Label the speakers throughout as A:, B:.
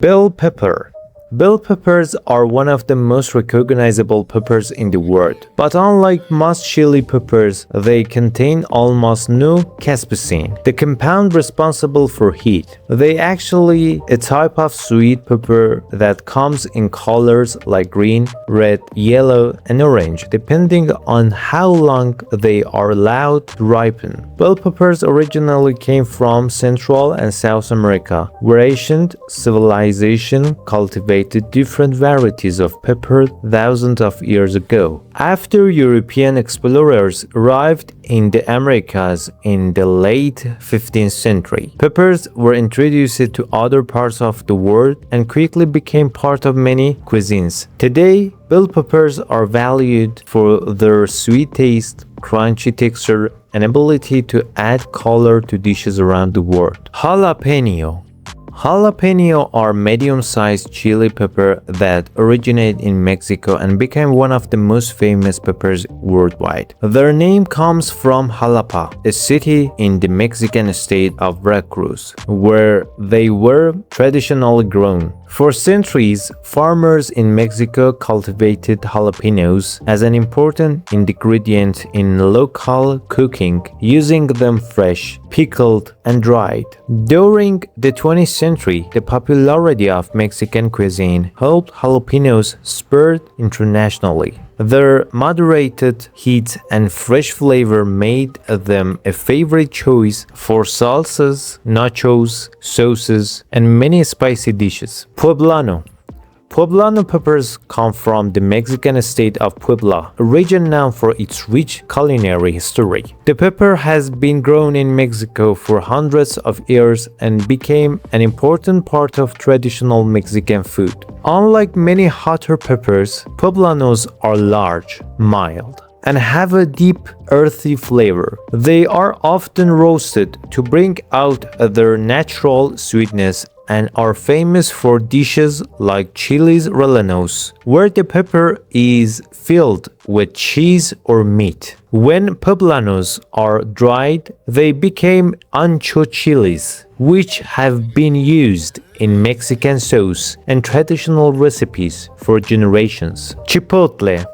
A: Bell pepper. Bell peppers are one of the most recognizable peppers in the world, but unlike most chili peppers, they contain almost no capsaicin, the compound responsible for heat. They actually a type of sweet pepper that comes in colors like green, red, yellow, and orange, depending on how long they are allowed to ripen. Bell peppers originally came from Central and South America, where ancient civilization cultivated different varieties of pepper thousands of years ago. After European explorers arrived in the Americas in the late 15th century, peppers were introduced to other parts of the world and quickly became part of many cuisines. Today, bell peppers are valued for their sweet taste, crunchy texture, and ability to add color to dishes around the world. Jalapeño. Jalapeno are medium-sized chili pepper that originate in Mexico and became one of the most famous peppers worldwide. Their name comes from Jalapa, a city in the Mexican state of Veracruz, where they were traditionally grown. For centuries, farmers in Mexico cultivated jalapenos as an important ingredient in local cooking, using them fresh, pickled, and dried. During the 20th century, the popularity of Mexican cuisine helped jalapenos spread internationally. Their moderated heat and fresh flavor made them a favorite choice for salsas, nachos, sauces, and many spicy dishes. Poblano. Poblano peppers come from the Mexican state of Puebla, a region known for its rich culinary history. The pepper has been grown in Mexico for hundreds of years and became an important part of traditional Mexican food. Unlike many hotter peppers, poblanos are large, mild, and have a deep, earthy flavor. They are often roasted to bring out their natural sweetness and are famous for dishes like chiles rellenos, where the pepper is filled with cheese or meat. When poblanos are dried, they became ancho chiles, which have been used in Mexican sauce and traditional recipes for generations. Chipotle.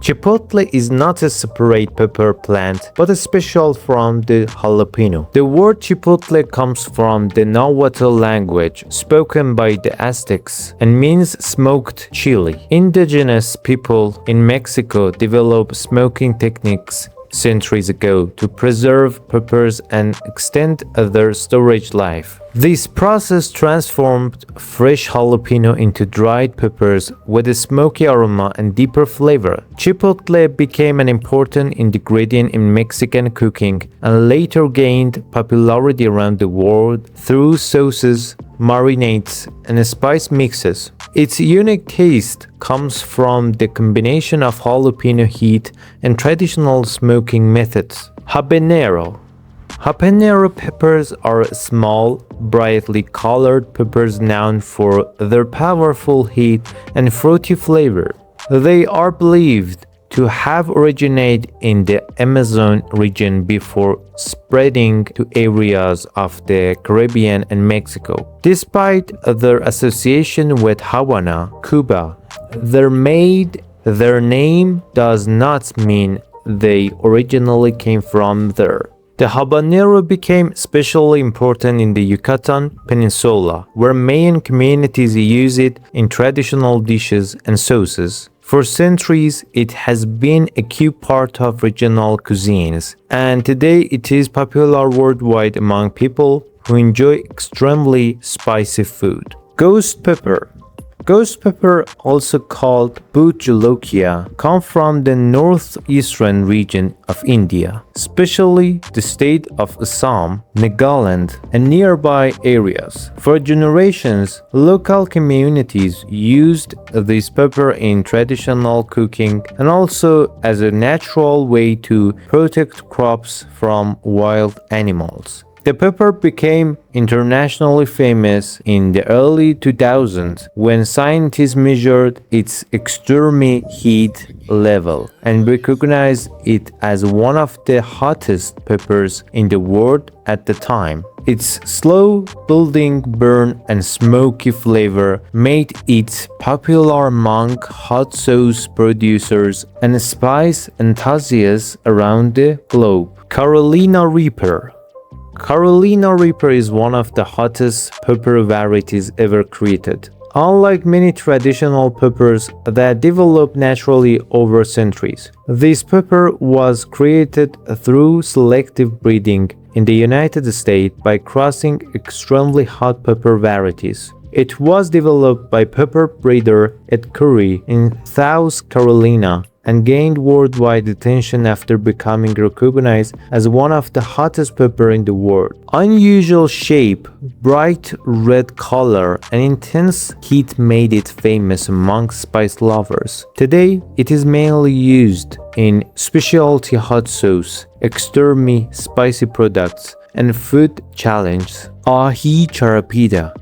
A: Chipotle is not a separate pepper plant, but a special from the jalapeno. The word chipotle comes from the Nahuatl language spoken by the Aztecs and means smoked chili. Indigenous people in Mexico developed smoking techniques centuries ago to preserve peppers and extend their storage life. This process transformed fresh jalapeno into dried peppers with a smoky aroma and deeper flavor. Chipotle became an important ingredient in Mexican cooking and later gained popularity around the world through sauces, marinades, and spice mixes. Its unique taste comes from the combination of jalapeno heat and traditional smoking methods. Habanero. Habanero peppers are small, brightly colored peppers known for their powerful heat and fruity flavor. They are believed to have originated in the Amazon region before spreading to areas of the Caribbean and Mexico. Despite their association with Havana, Cuba, their name does not mean they originally came from there. The habanero became especially important in the Yucatan Peninsula, where Mayan communities use it in traditional dishes and sauces. For centuries, it has been a key part of regional cuisines, and today it is popular worldwide among people who enjoy extremely spicy food. Ghost pepper. Ghost pepper, also called Bhut Jolokia, come from the northeastern region of India, especially the state of Assam, Nagaland, and nearby areas. For generations, local communities used this pepper in traditional cooking and also as a natural way to protect crops from wild animals. The pepper became internationally famous in the early 2000s when scientists measured its extreme heat level and recognized it as one of the hottest peppers in the world at the time. Its slow building burn and smoky flavor made it popular among hot sauce producers and spice enthusiasts around the globe. Carolina Reaper. Carolina Reaper is one of the hottest pepper varieties ever created. Unlike many traditional peppers that develop naturally over centuries, this pepper was created through selective breeding in the United States by crossing extremely hot pepper varieties. It was developed by pepper breeder Ed Curry in South Carolina and gained worldwide attention after becoming recognized as one of the hottest pepper in the world. Unusual shape, bright red color, and intense heat made it famous among spice lovers. Today, it is mainly used in specialty hot sauce, extremely spicy products, and food challenges. Aji Charapita.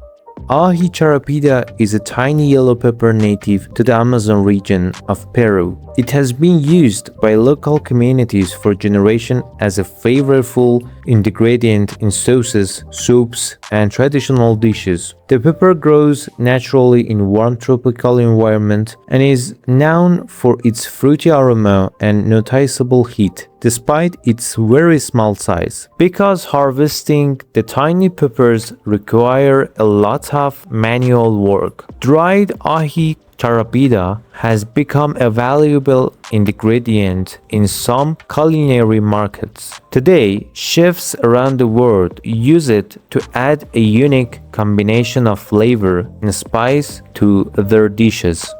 A: Aji Charapita is a tiny yellow pepper native to the Amazon region of Peru. It has been used by local communities for generations as a flavorful ingredient in sauces, soups, and traditional dishes. The pepper grows naturally in warm tropical environment and is known for its fruity aroma and noticeable heat, despite its very small size. Because harvesting the tiny peppers require a lot of manual work, dried aji charapita has become a valuable ingredient in some culinary markets. Today, chefs around the world use it to add a unique combination of flavor and spice to their dishes.